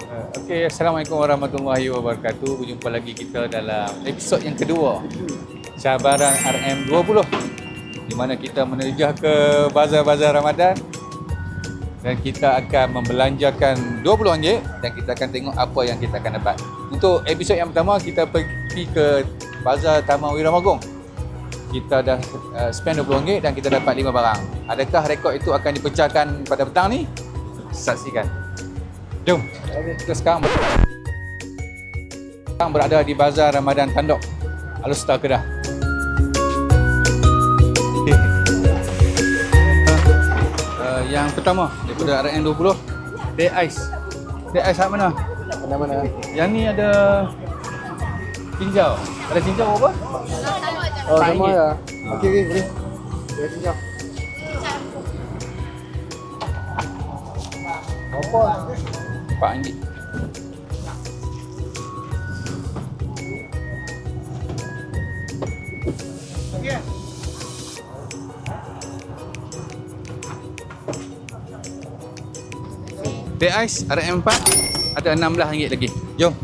Okey, Assalamualaikum warahmatullahi wabarakatuh. Berjumpa lagi kita dalam episod yang kedua cabaran RM20, di mana kita menerjah ke bazar-bazar Ramadan dan kita akan membelanjakan RM20 dan kita akan tengok apa yang kita akan dapat. Untuk episod yang pertama, kita pergi ke bazar Taman Wiramagong. Kita dah spend RM20 dan kita dapat 5 barang. Adakah rekod itu akan dipecahkan pada petang ni? Saksikan. Jom. Kita sekarang berada di Bazar Ramadan Tandok, Alustar, Kedah. Yang pertama daripada RM20, teh ais. Teh ais hak mana? Mana-mana. Yang ni ada tinjau. Ada tinjau apa? Oh, RM4. sama ya. Okey, boleh. Boleh tinjau. Apa? RM4. Teh ais RM4 ada RM16 lagi. Jom.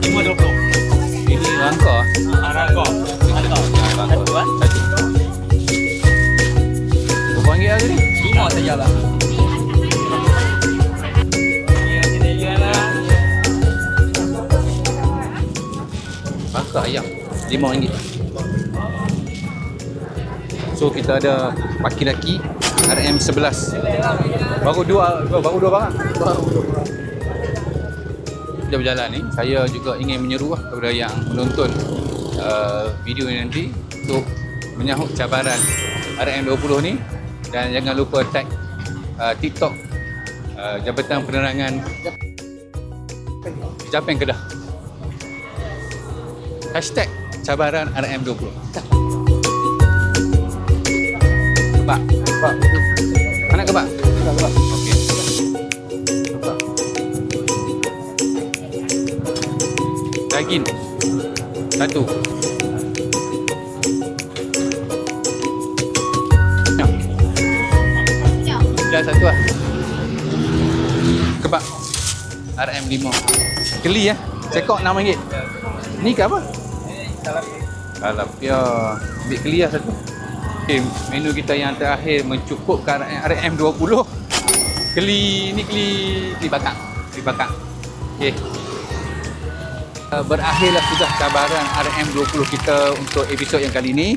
5.20. Ini rangka. Rangka. Satu kan? Satu. Berapa ringgit lagi ni? 5 sajalah. Bakar ayam RM5. So kita ada laki-laki RM11. Baru dua barang. Kita berjalan ni, saya juga ingin menyeru kepada yang menonton video ini nanti untuk menyahut cabaran RM20 ni, dan jangan lupa tag TikTok Jabatan Penerangan Japan Kedah. Hashtag cabaran RM20. Kebab. Pak. Mana kebab? Pak. Okey. Pak. Daging. Satu. Dah satu lah. Kebab RM5. Keli ya. Cekok RM6. Ni ke apa? Talapia. Ambil keli lah satu. Okay, menu kita yang terakhir mencukupkan RM20. Keli ni keli bakar. Keli bakar. Okey. Berakhirlah sudah cabaran RM20 kita untuk episod yang kali ini.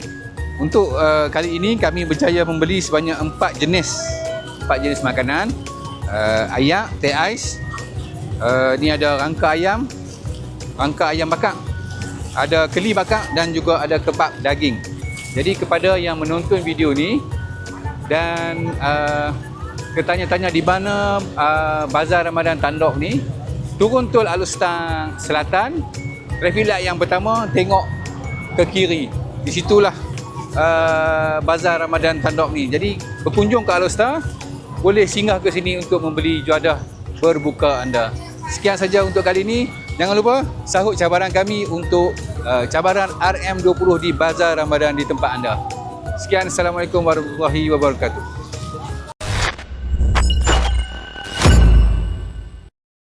Untuk kali ini kami berjaya membeli sebanyak 4 jenis makanan. Ayak, teh ais. Ni ada rangka ayam bakar. Ada keli bakar dan juga ada kebab daging. Jadi kepada yang menonton video ni dan ketanya-tanya di mana Bazar Ramadan Tandok ni, turun tol Alustar Selatan, traffic light yang pertama tengok ke kiri. Di situlah Bazar Ramadan Tandok ni. Jadi berkunjung ke Alustar, boleh singgah ke sini untuk membeli juadah berbuka anda. Sekian saja untuk kali ini. Jangan lupa sahut cabaran kami untuk cabaran RM20 di Bazar Ramadan di tempat anda. Sekian, Assalamualaikum warahmatullahi wabarakatuh.